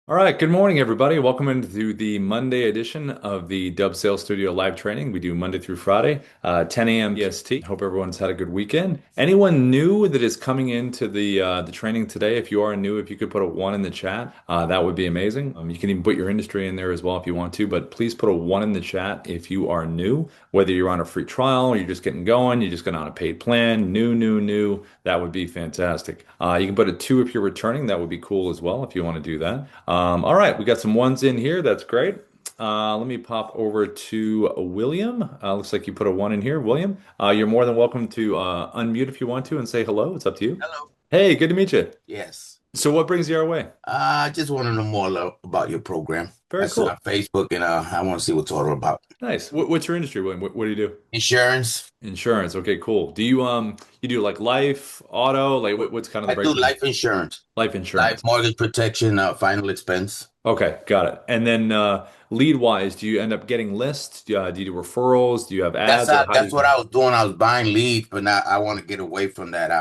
All right, good morning, everybody. Welcome into the Monday edition of the Dubb Sales Studio live training. We do Monday through Friday, 10 a.m. EST. Hope everyone's had a good weekend. Anyone new that is coming into the training today, if you are new, if you could put a one in the chat, that would be amazing. You can even put your industry in there as well if you want to, but please put a one in the chat if you are new, whether you're on a free trial or you're just getting going, you're just getting on a paid plan, new, that would be fantastic. You can put a two if you're returning. That would be cool as well if you want to do that. All right, we got some ones in here. That's great. Let me pop over to William. Looks like you put a one in here, William. You're more than welcome to unmute if you want to and say hello. It's up to you. Hello. Hey, good to meet you. Yes. So, what brings you our way? I just want to know more about your program. I Very saw on cool. Facebook and I want to see what's all about. Nice. What's your industry, William? What do you do? Insurance. Insurance. Okay, cool. Do you do like life, auto? Like what's kind of the I do breakdown? life insurance, Life life insurance. mortgage protection, final expense. Okay, got it. And then lead wise, do you end up getting lists? Do you do referrals? Do you have ads, or how do That's what you? I was doing. I was buying leads, but now I want to get away from that.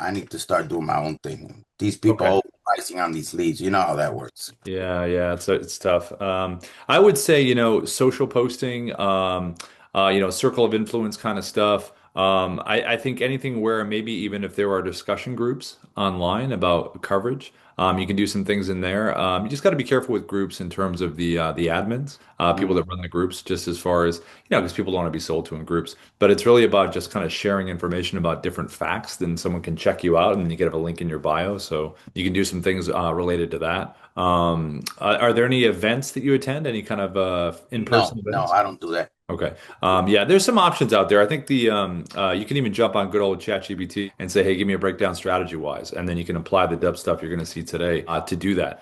I need to start doing my own thing. These people Okay. are pricing on these leads. You know how that works. Yeah, it's tough. I would say, social posting, circle of influence kind of stuff. I think anything where maybe even if there are discussion groups online about coverage, you can do some things in there. You just got to be careful with groups in terms of the admins, people Mm. that run the groups, just as far as, because people don't want to be sold to in groups. But it's really about just kind of sharing information about different facts. Then someone can check you out, and then you get a link in your bio, so you can do some things related to that. Are there any events that you attend? Any kind of No, in-person no, events? I don't do that. Okay. Yeah, there's some options out there. I think you can even jump on good old ChatGPT and say, "Hey, give me a breakdown strategy wise," and then you can apply the Dubb stuff you're going to see today to do that.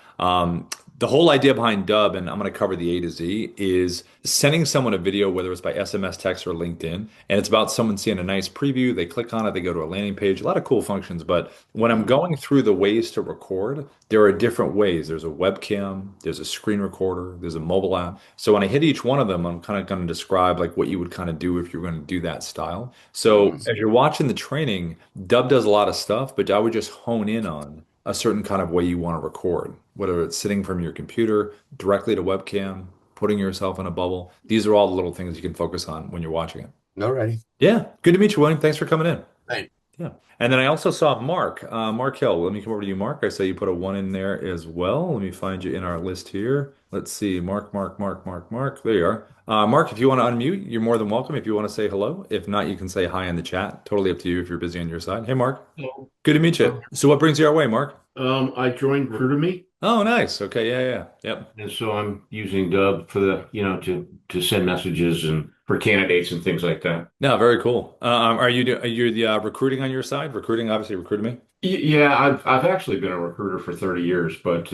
The whole idea behind Dubb, and I'm going to cover the A to Z, is sending someone a video, whether it's by SMS, text, or LinkedIn, and it's about someone seeing a nice preview. They click on it, they go to a landing page, a lot of cool functions. But when I'm Mm. going through the ways to record, there are different ways. There's a webcam, there's a screen recorder, there's a mobile app. So when I hit each one of them, I'm kind of going to describe like what you would kind of do if you're going to do that style. So Mm. as you're watching the training, Dubb does a lot of stuff, but I would just hone in on a certain kind of way you want to record, whether it's sitting from your computer directly to webcam, putting yourself in a bubble. These are all the little things you can focus on when you're watching it. All righty. Yeah, good to meet you, William. Thanks for coming in. Thanks. Yeah. And then I also saw Mark, Mark Hill. Let me come over to you, Mark. I saw you put a one in there as well. Let me find you in our list here. Let's see. Mark. There you are. Mark, if you want to unmute, you're more than welcome. If you want to say hello. If not, you can say hi in the chat. Totally up to you if you're busy on your side. Hey, Mark. Hello. Good to meet you. Um, So what brings you our way, Mark? I joined CrewToMe, Oh, nice. Okay. Yeah. Yep. and so I'm using Dubb for to send messages and for candidates and things like that. No, very cool. Are you the recruiting on your side? Recruiting, obviously, recruiting me. Yeah, I've actually been a recruiter for 30 years, but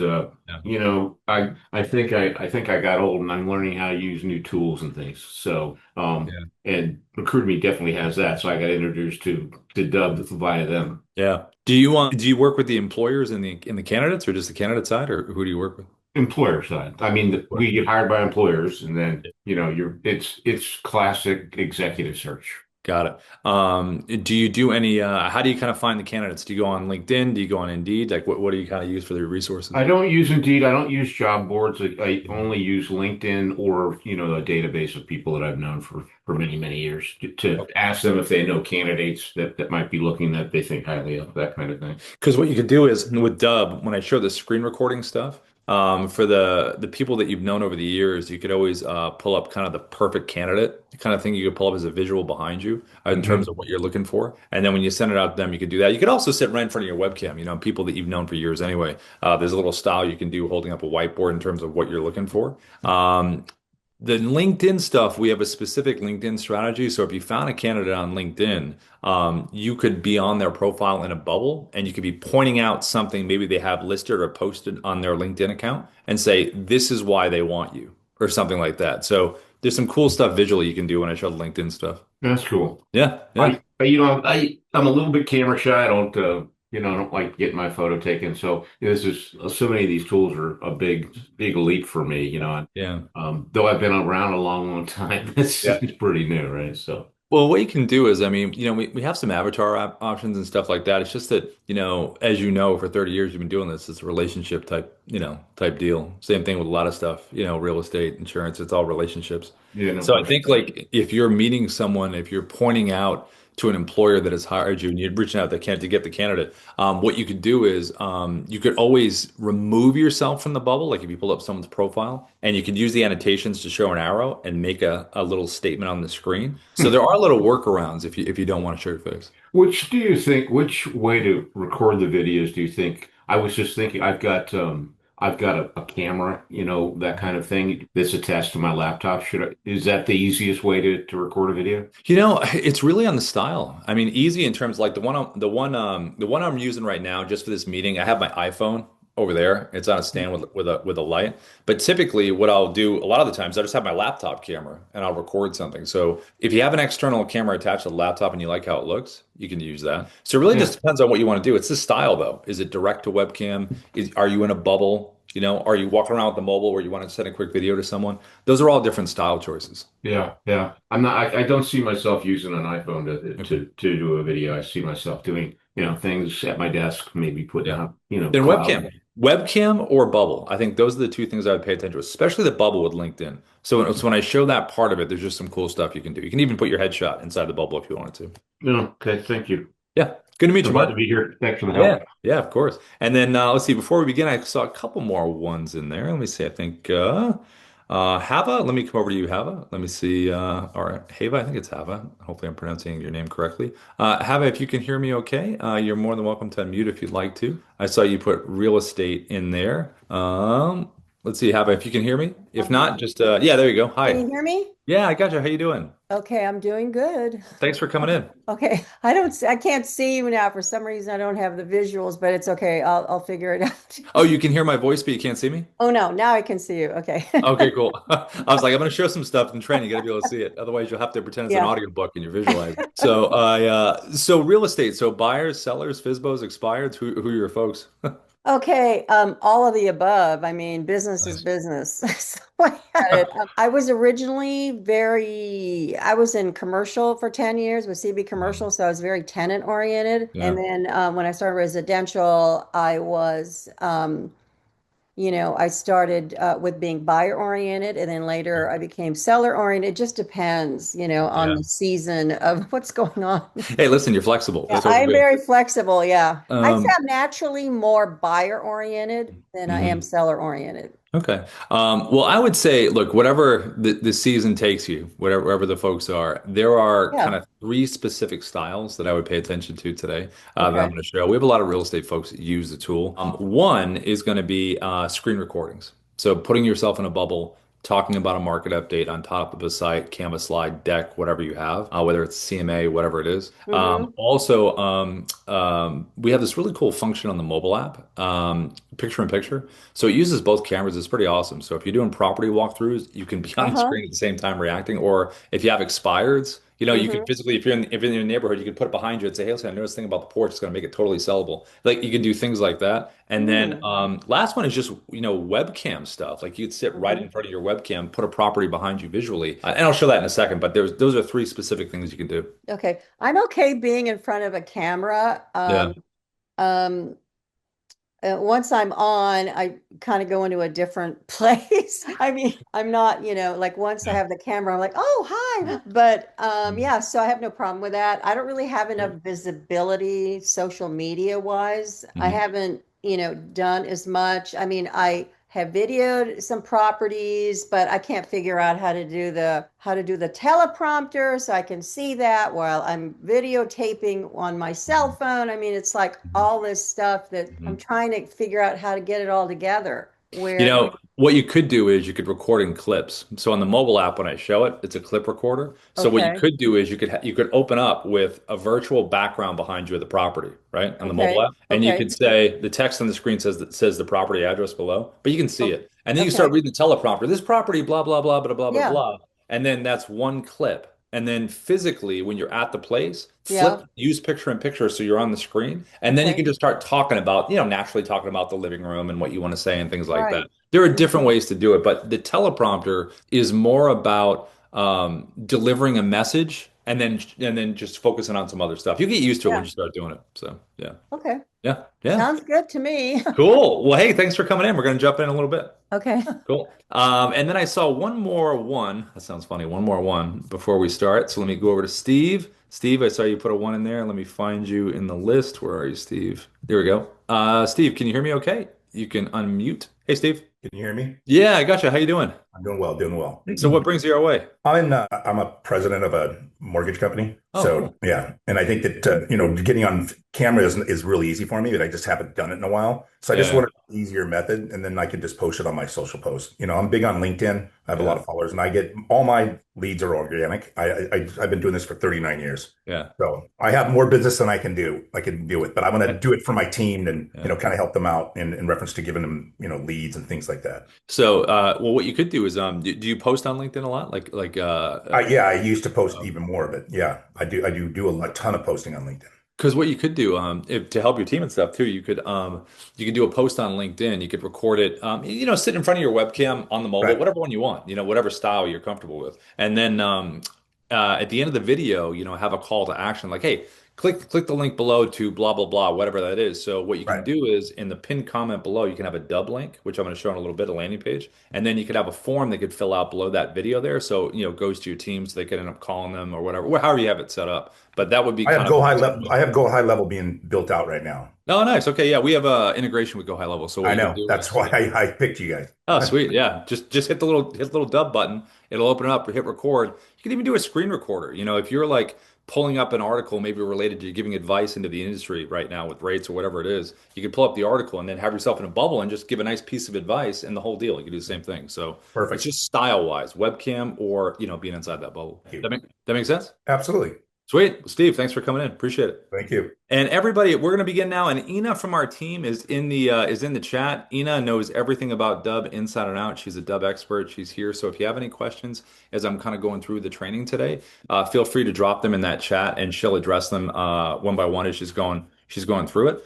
Yeah. I think I got old and I'm learning how to use new tools and things. So Yeah. and CrewToMe definitely has that. So I got introduced to Dubb via them. Yeah. Do you work with the employers and the candidates or just the candidate side or who do you work with? Employer side. I mean, we get hired by employers, and then you're it's classic executive search. Got it. Do you do any, how do you kind of find the candidates? Do you go on LinkedIn? Do you go on Indeed? Like what do you kind of use for the resources? I don't use Indeed. I don't use job boards. I only use LinkedIn or a database of people that I've known for many years to ask them if they know candidates that might be looking that they think highly of, that kind of thing. Because what you could do is with Dubb, when I show the screen recording stuff, for the people that you've known over the years, you could always pull up kind of the perfect candidate kind of thing. You could pull up as a visual behind you in terms Hmm. of what you're looking for, and then when you send it out to them, you could do that. You could also sit right in front of your webcam. People that you've known for years anyway. There's a little style you can do holding up a whiteboard in terms of what you're looking for. The LinkedIn stuff, we have a specific LinkedIn strategy. So if you found a candidate on LinkedIn, you could be on their profile in a bubble and you could be pointing out something maybe they have listed or posted on their LinkedIn account and say, this is why they want you, or something like that. So there's some cool stuff visually you can do when I show the LinkedIn stuff. That's cool. Yeah. I'm a little bit camera shy. I don't like getting my photo taken. So this is so many of these tools are a big leap for me. Yeah. Though I've been around a long time, it's Yeah. pretty new, right? So. Well, what you can do is, I mean, we have some avatar options and stuff like that. It's just that, as you know, for 30 years you've been doing this. It's a relationship type, type deal. Same thing with a lot of stuff, real estate, insurance, it's all relationships. Yeah, no So I question. think like if you're meeting someone, if you're pointing out to an employer that has hired you and you're reaching out to get the candidate, what you could do is you could always remove yourself from the bubble. Like if you pull up someone's profile and you could use the annotations to show an arrow and make a little statement on the screen. So there are little workarounds if you don't want to show your face. Which way to record the videos do you think? I was just thinking, I've got a camera, that kind of thing that's attached to my laptop. Is that the easiest way to record a video? It's really on the style. I mean, easy in terms like the one I'm using right now just for this meeting. I have my iPhone over there. It's on a stand with a light. But typically, what I'll do a lot of the times, I just have my laptop camera and I'll record something. So if you have an external camera attached to the laptop and you like how it looks, you can use that. So it really Yeah. just depends on what you want to do. It's the style though. Is it direct to webcam? Are you in a bubble? Are you walking around with the mobile where you want to send a quick video to someone? Those are all different style choices. Yeah, yeah. I don't see myself using an iPhone Okay. to do a video. I see myself doing, things at my desk, maybe putting Yeah. up, Then cloud. webcam or bubble. I think those are the two things I would pay attention to, especially the bubble with LinkedIn. So when I show that part of it, there's just some cool stuff you can do. You can even put your headshot inside the bubble if you wanted to. Yeah, okay, thank you. Yeah. Good to meet I'm you, glad to Mark. be here. Thanks for the Yeah. help. Yeah, of course. And then let's see, before we begin, I saw a couple more ones in there. Let me see. I think Hava, let me come over to you, Hava. Let me see. Or Hava, I think it's Hava. Hopefully I'm pronouncing your name correctly. Hava, if you can hear me okay, you're more than welcome to unmute if you'd like to. I saw you put real estate in there. Let's see, Hava, if you can hear me. If not, Okay. just yeah, there you go. Can you Hi. hear me? Yeah, I got you. How you doing? Okay, I'm doing good. Thanks for coming in. Okay, I can't see you now. For some reason, I don't have the visuals, but it's okay. I'll figure it out. Oh, you can hear my voice, but you can't see me? Oh no, now I can see you. Okay. Okay, cool. I was like, I'm going to show some stuff in training. You got to be able to see it. Otherwise, you'll have to pretend it's an Yeah. audiobook and you're visualizing. So real estate. So buyers, sellers, FISBOs, expireds. Who are your folks? Okay, all of the above. I mean, business is Nice. business. So I had it. I was originally I was in commercial for 10 years with CB commercial, so I was very tenant oriented. And Yeah. then when I started residential, I started with being buyer oriented, and then later I became seller oriented. It just depends, on Yeah. the season of what's going on. Hey, listen, you're flexible. Yeah, That's I always am good. very flexible. Yeah. I'd say Um, I'm naturally more buyer oriented than I am mhm. seller oriented. Okay. Well, I would say, look, whatever the season takes you, wherever the folks are, there are kind Yeah. of three specific styles that I would pay attention to today that I'm Okay. going to show. We have a lot of real estate folks that use the tool. One is going to be screen recordings. So putting yourself in a bubble, talking about a market update on top of a site, Canvas slide, deck, whatever you have, whether it's CMA, whatever it is. Mm-hmm. Also, we have this really cool function on the mobile app, picture in picture. So it uses both cameras. It's pretty awesome. So if you're doing property walkthroughs, you can be on the Uh-huh. screen at the same time reacting. Or if you have expireds, you can Mm-hmm. physically, if you're in your neyborhood, you can put it behind you and say, "Hey, listen, I noticed a thing about the porch. It's going to make it totally sellable." Like you can do things like that. And then Mm-hmm. last one is just webcam stuff. Like you'd sit right Mm-hmm. in front of your webcam, put a property behind you visually, and I'll show that in a second. But those are three specific things you can do. Okay. I'm okay being in front of a camera. Yeah. Um, once I'm on, I kind of go into a different place. I mean, I'm not, like once I Yeah. have the camera, I'm like, oh, hi. But Mhm. yeah, so I have no problem with that. I don't really have enough Great. visibility social media wise. I Mhm. haven't, done as much. I mean, I have videoed some properties, but I can't figure out how to do the teleprompter so I can see that while I'm videotaping on my cell Mhm. phone. I mean, it's like Mhm. all this stuff that I'm Mhm. trying to figure out how to get it all together. You Where, know, what you could do is you could record in clips. So on the mobile app, when I show it, it's a clip recorder. So what you okay, could do is you could open up with a virtual background behind you of the property, right? On the mobile okay, app. And you okay, could say the text on the screen says the property address below, but you can see o- it. And then you start okay, reading the teleprompter. This property, blah, blah, blah, blah, blah, blah, yeah, blah. And then that's one clip. And then physically, when you're at the place, yeah, use picture in picture so you're on the screen. And then you okay, can just start talking about, naturally talking about the living room and what you want to say and things like that. right. There are different Mhm. ways to do it, but the teleprompter is more about delivering a message and then just focusing on some other stuff. You get used to it when Yeah. you start doing it. So yeah. Okay. Yeah. Yeah. Sounds good to me. Cool. Well, hey, thanks for coming in. We're going to jump in a little bit. Okay. Cool. And then I saw one more one. That sounds funny. One more one before we start. So let me go over to Steve. Steve, I saw you put a one in there. Let me find you in the list. Where are you, Steve? There we go. Steve, can you hear me okay? You can unmute. Hey, Steve. Can you hear me? Yeah, I gotcha. How you doing? I'm doing well, doing well. So what brings you our way? I'm a president of a mortgage company. Oh, So cool. yeah, and I think that getting on camera is really easy for me, but I just haven't done it in a while. So I just Yeah. wanted an easier method, and then I could just post it on my social posts. I'm big on LinkedIn. I have a lot Yeah. of followers, and I get all my leads are organic. I've been doing this for 39 years. Yeah. So I have more business than I can do it, but I'm going to do it for my team and, Yeah. kind of help them out in reference to giving them, leads and things like that. So, well, what you could do is, do you post on LinkedIn a lot? Yeah, I used to post even more, but yeah, I do a ton of posting on LinkedIn. Because what you could do, if to help your team and stuff too, you could do a post on LinkedIn. You could record it, sit in front of your webcam on the mobile, Right, whatever one you want, whatever style you're comfortable with, and then at the end of the video, have a call to action like, hey, click the link below to blah blah blah, whatever that is. So what you can right. do is in the pinned comment below, you can have a Dubb link, which I'm going to show in a little bit, a landing page, and then you could have a form they could fill out below that video there. So it goes to your team, so they could end up calling them or whatever, however you have it set up. But that would be I kind have of Go High Level. I have Go High Level being built out right now. Oh, nice. Okay, yeah, we have a integration with Go High Level. So what I you can know. do That's is, why I picked you guys. oh, sweet, yeah, just hit the little Dubb button. It'll open it up. Hit record. You can even do a screen recorder. If you're like pulling up an article maybe related to giving advice into the industry right now with rates or whatever it is, you could pull up the article and then have yourself in a bubble and just give a nice piece of advice and the whole deal. You can do the same thing. So it's Perfect. just style wise, webcam or being inside that bubble. Thank you. That make sense? Absolutely. Sweet, Steve. Thanks for coming in. Appreciate it. Thank you. And everybody, we're going to begin now. And Ina from our team is in the chat. Ina knows everything about Dubb inside and out. She's a Dubb expert. She's here. So if you have any questions as I'm kind of going through the training today, feel free to drop them in that chat, and she'll address them one by one as she's going through it.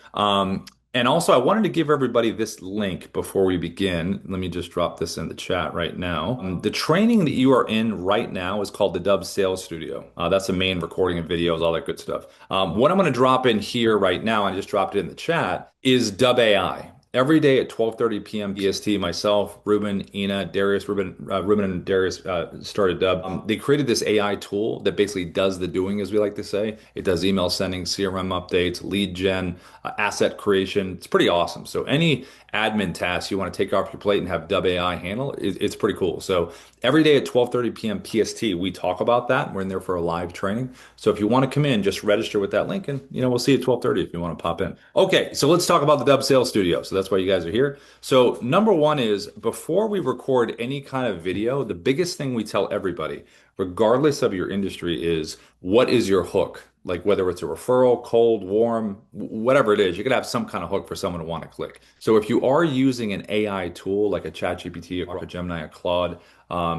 And also, I wanted to give everybody this link before we begin. Let me just drop this in the chat right now. The training that you are in right now is called the Dubb Sales Studio. That's the main recording of videos, all that good stuff. What I'm going to drop in here right now, I just dropped it in the chat, is Dubb AI. Every day at 12:30 p.m. BST, myself, Ruben, Ina, Darius, Ruben and Darius started Dubb. They created this AI tool that basically does the doing, as we like to say. It does email sending, CRM updates, lead gen, asset creation. It's pretty awesome. So any admin tasks you want to take off your plate and have Dubb AI handle, it's pretty cool. So every day at 12:30 p.m. PST, we talk about that. We're in there for a live training. So if you want to come in, just register with that link, and we'll see you at 12:30 if you want to pop in. Okay, so let's talk about the Dubb Sales Studio. So that's why you guys are here. So number one is before we record any kind of video, the biggest thing we tell everybody, regardless of your industry, is what is your hook? Like whether it's a referral, cold, warm, whatever it is, you could have some kind of hook for someone to want to click. So if you are using an AI tool like a ChatGPT or a Gemini, a Claude,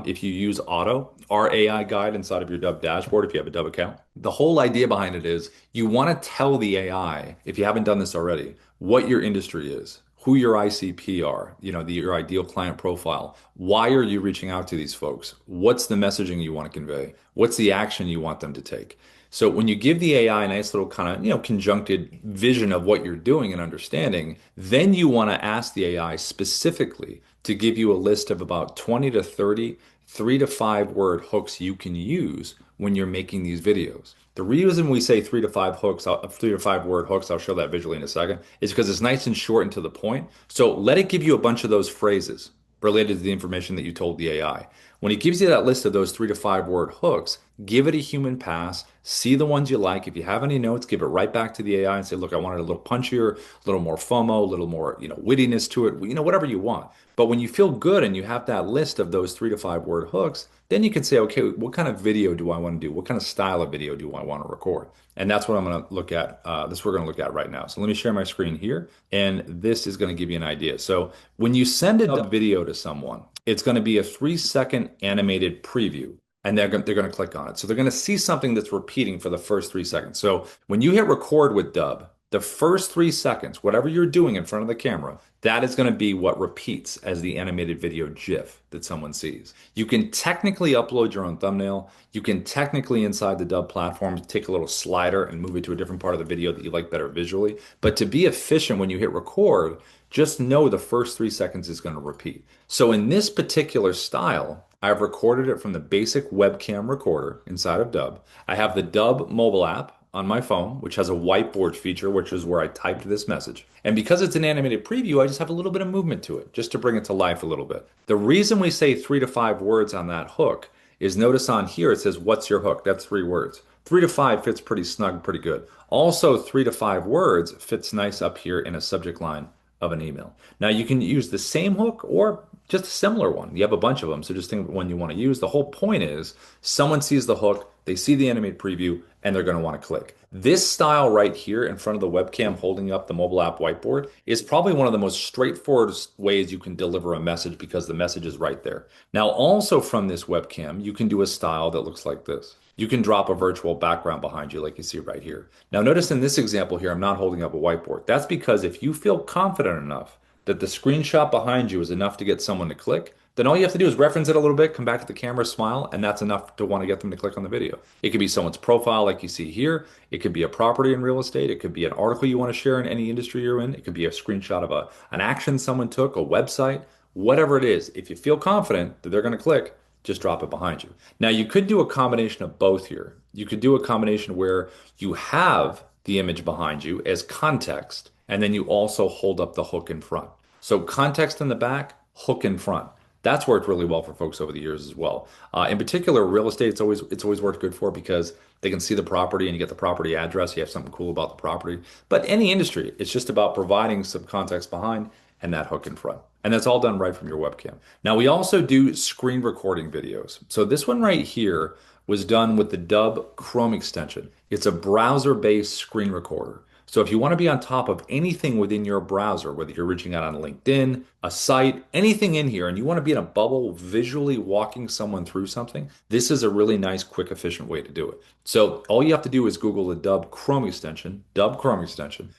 if you use Auto, our AI guide inside of your Dubb dashboard, if you have a Dubb account, the whole idea behind it is you want to tell the AI, if you haven't done this already, what your industry is, who your ICP are, your ideal client profile. Why are you reaching out to these folks? What's the messaging you want to convey? What's the action you want them to take? So when you give the AI a nice little kind of, conjuncted vision of what you're doing and understanding, then you want to ask the AI specifically to give you a list of about 20 to 30, 3 to 5 word hooks you can use when you're making these videos. The reason we say 3 to 5 word hooks, I'll show that visually in a second, is because it's nice and short and to the point. So let it give you a bunch of those phrases related to the information that you told the AI. When it gives you that list of those 3 to 5 word hooks, give it a human pass, see the ones you like. If you have any notes, give it right back to the AI and say, look, I want it a little punchier, a little more FOMO, a little more, wittiness to it, whatever you want. But when you feel good and you have that list of those 3 to 5 word hooks, then you can say, okay, what kind of video do I want to do? What kind of style of video do I want to record? And that's what I'm going to look at. This we're going to look at right now. So let me share my screen here. And this is going to give you an idea. So when you send a video to someone, it's going to be a 3-second animated preview. And they're going to click on it. So they're going to see something that's repeating for the first 3 seconds. So when you hit record with Dubb, the first 3 seconds, whatever you're doing in front of the camera, That is going to be what repeats as the animated video GIF that someone sees. You can technically upload your own thumbnail. You can technically, inside the Dubb platform, take a little slider and move it to a different part of the video that you like better visually. But to be efficient, when you hit record, just know the first 3 seconds is going to repeat. So in this particular style, I've recorded it from the basic webcam recorder inside of Dubb. I have the Dubb mobile app on my phone, which has a whiteboard feature, which is where I typed this message. And because it's an animated preview, I just have a little bit of movement to it, just to bring it to life a little bit. The reason we say 3 to 5 words on that hook is, notice on here it says, "What's your hook?" That's 3 words. 3 to 5 fits pretty snug, pretty good. Also, 3 to 5 words fits nice up here in a subject line of an email. Now you can use the same hook or just a similar one. You have a bunch of them, so just think of one you want to use. The whole point is someone sees the hook, they see the animated preview, and they're going to want to click. This style right here in front of the webcam holding up the mobile app whiteboard is probably one of the most straightforward ways you can deliver a message because the message is right there. Now, also from this webcam, you can do a style that looks like this. You can drop a virtual background behind you like you see right here. Now, notice in this example here, I'm not holding up a whiteboard. That's because if you feel confident enough that the screenshot behind you is enough to get someone to click, then all you have to do is reference it a little bit, come back to the camera, smile, and that's enough to want to get them to click on the video. It could be someone's profile like you see here. It could be a property in real estate. It could be an article you want to share in any industry you're in. It could be a screenshot of an action someone took, a website, whatever it is. If you feel confident that they're going to click, just drop it behind you. Now, you could do a combination of both here. You could do a combination where you have the image behind you as context, and then you also hold up the hook in front. So context in the back, hook in front. That's worked really well for folks over the years as well. In particular, real estate, it's always worked good for because they can see the property and you get the property address. You have something cool about the property. But any industry, it's just about providing some context behind and that hook in front. And that's all done right from your webcam. Now, we also do screen recording videos. So this one right here was done with the Dubb Chrome extension. It's a browser-based screen recorder. So if you want to be on top of anything within your browser, whether you're reaching out on LinkedIn, a site, anything in here, and you want to be in a bubble visually walking someone through something, this is a really nice, quick, efficient way to do it. So all you have to do is Google the Dubb Chrome extension,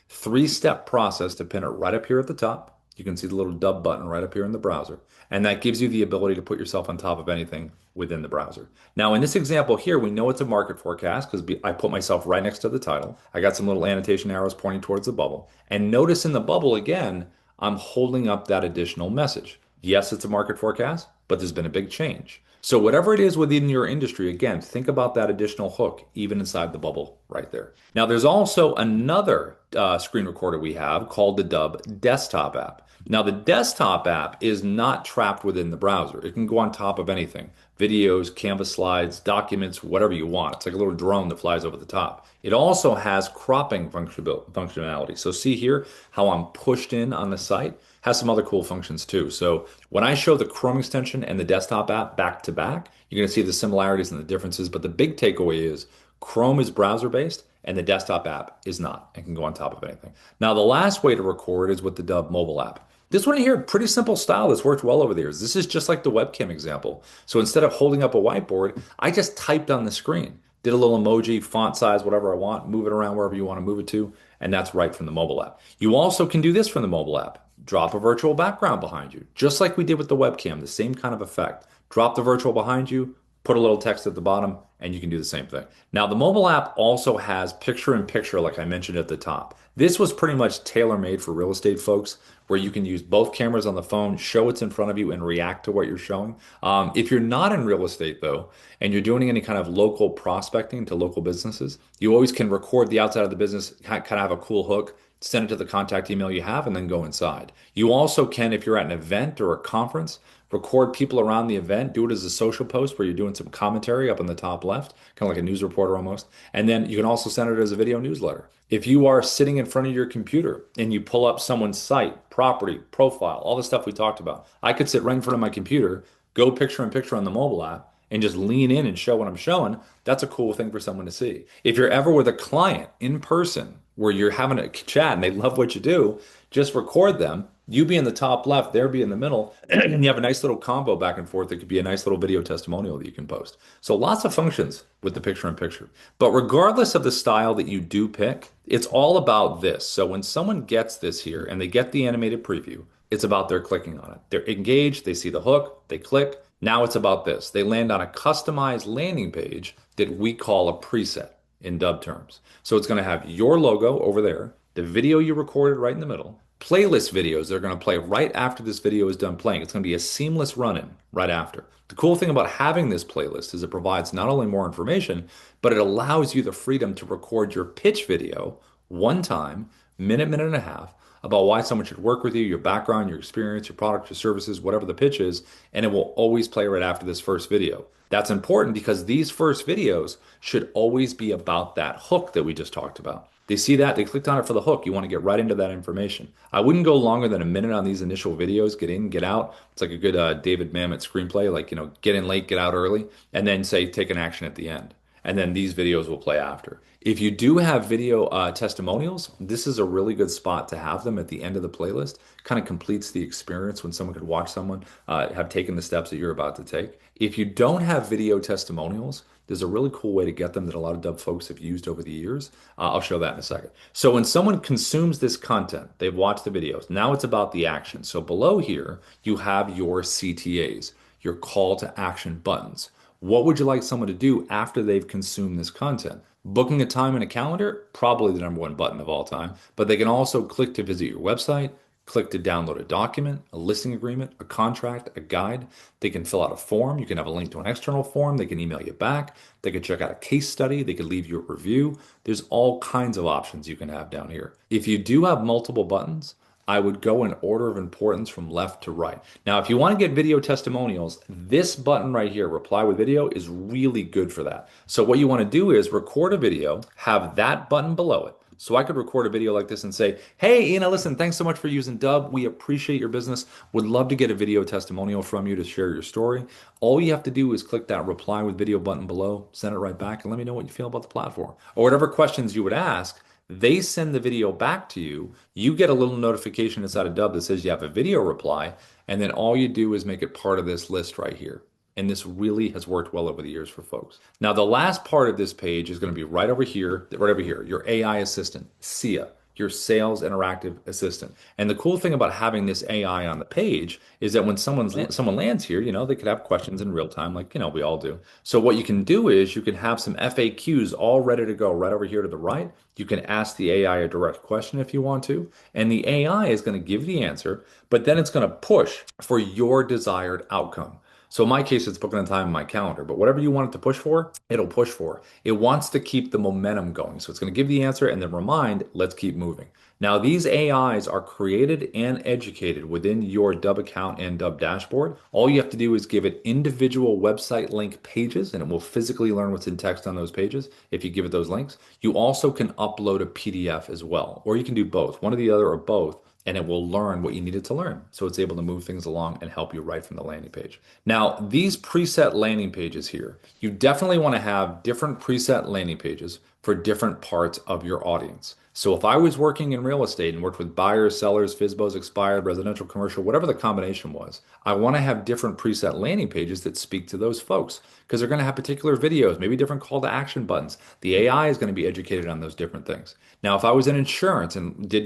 3-step process to pin it right up here at the top. You can see the little Dubb button right up here in the browser. And that gives you the ability to put yourself on top of anything within the browser. Now, in this example here, we know it's a market forecast because I put myself right next to the title. I got some little annotation arrows pointing towards the bubble. And notice in the bubble, again, I'm holding up that additional message. Yes, it's a market forecast, but there's been a big change. So whatever it is within your industry, again, think about that additional hook, even inside the bubble right there. Now, there's also another screen recorder we have called the Dubb desktop app. Now, the desktop app is not trapped within the browser. It can go on top of anything, videos, Canvas slides, documents, whatever you want. It's like a little drone that flies over the top. It also has cropping functionality. So see here how I'm pushed in on the site. Has some other cool functions too. So when I show the Chrome extension and the desktop app back to back, you're going to see the similarities and the differences. But the big takeaway is Chrome is browser-based and the desktop app is not and can go on top of anything. Now, the last way to record is with the Dubb mobile app. This one here, pretty simple style that's worked well over the years. This is just like the webcam example. So instead of holding up a whiteboard, I just typed on the screen, did a little emoji, font size, whatever I want, move it around wherever you want to move it to, and that's right from the mobile app. You also can do this from the mobile app. Drop a virtual background behind you, just like we did with the webcam, the same kind of effect. Drop the virtual behind you, put a little text at the bottom, and you can do the same thing. Now, the mobile app also has picture-in-picture, like I mentioned at the top. This was pretty much tailor-made for real estate folks, where you can use both cameras on the phone, show what's in front of you, and react to what you're showing. If you're not in real estate, though, and you're doing any kind of local prospecting to local businesses, you always can record the outside of the business, kind of have a cool hook, send it to the contact email you have, and then go inside. You also can, if you're at an event or a conference, record people around the event, do it as a social post where you're doing some commentary up in the top left, kind of like a news reporter almost. And then you can also send it as a video newsletter. If you are sitting in front of your computer and you pull up someone's site, property, profile, all the stuff we talked about, I could sit right in front of my computer, go picture in picture on the mobile app, and just lean in and show what I'm showing. That's a cool thing for someone to see. If you're ever with a client in person where you're having a chat and they love what you do, just record them, You be in the top left, there be in the middle, and you have a nice little combo back and forth that could be a nice little video testimonial that you can post. So lots of functions with the picture in picture. But regardless of the style that you do pick, it's all about this. So when someone gets this here and they get the animated preview, it's about their clicking on it. They're engaged, they see the hook, they click. Now it's about this. They land on a customized landing page that we call a preset in Dubb terms. So it's going to have your logo over there, the video you recorded right in the middle, playlist videos that are going to play right after this video is done playing. It's going to be a seamless run-in right after. The cool thing about having this playlist is it provides not only more information, but it allows you the freedom to record your pitch video one time, minute, minute and a half, about why someone should work with you, your background, your experience, your product, your services, whatever the pitch is, and it will always play right after this first video. That's important because these first videos should always be about that hook that we just talked about. They see that, they clicked on it for the hook. You want to get right into that information. I wouldn't go longer than a minute on these initial videos. Get in, get out. It's like a good David Mamet screenplay, like, get in late, get out early, and then say, take an action at the end. And then these videos will play after. If you do have video testimonials, this is a really good spot to have them at the end of the playlist. Kind of completes the experience when someone could watch someone have taken the steps that you're about to take. If you don't have video testimonials, there's a really cool way to get them that a lot of Dubb folks have used over the years. I'll show that in a second. So when someone consumes this content, they've watched the videos. Now it's about the action. So below here, you have your CTAs, your call to action buttons. What would you like someone to do after they've consumed this content? Booking a time in a calendar, probably the #1 button of all time, but they can also click to visit your website, click to download a document, a listing agreement, a contract, a guide. They can fill out a form. You can have a link to an external form. They can email you back. They could check out a case study. They could leave you a review. There's all kinds of options you can have down here. If you do have multiple buttons, I would go in order of importance from left to right. Now, if you want to get video testimonials, this button right here, reply with video, is really good for that. So what you want to do is record a video, have that button below it. So I could record a video like this and say, hey, listen, thanks so much for using Dubb. We appreciate your business. Would love to get a video testimonial from you to share your story. All you have to do is click that reply with video button below, send it right back, and let me know what you feel about the platform. Or whatever questions you would ask, they send the video back to you. You get a little notification inside of Dubb that says you have a video reply, and then all you do is make it part of this list right here. And this really has worked well over the years for folks. Now, the last part of this page is going to be right over here, your AI assistant, SIA, your sales interactive assistant. And the cool thing about having this AI on the page is that when someone lands here, they could have questions in real time, like, we all do. So what you can do is you can have some FAQs all ready to go right over here to the right. You can ask the AI a direct question if you want to, and the AI is going to give the answer, but then it's going to push for your desired outcome. So in my case, it's booking a time in my calendar, but whatever you want it to push for, it'll push for. It wants to keep the momentum going. So it's going to give the answer and then remind, let's keep moving. Now, these AIs are created and educated within your Dubb account and Dubb dashboard. All you have to do is give it individual website link pages, and it will physically learn what's in text on those pages if you give it those links. You also can upload a PDF as well, or you can do both, one or the other or both, and it will learn what you needed to learn. So it's able to move things along and help you right from the landing page. Now, these preset landing pages here, you definitely want to have different preset landing pages for different parts of your audience. So if I was working in real estate and worked with buyers, sellers, FSBOs, expired, residential, commercial, whatever the combination was, I want to have different preset landing pages that speak to those folks because they're going to have particular videos, maybe different call to action buttons. The AI is going to be educated on those different things. Now, if I was in insurance and did,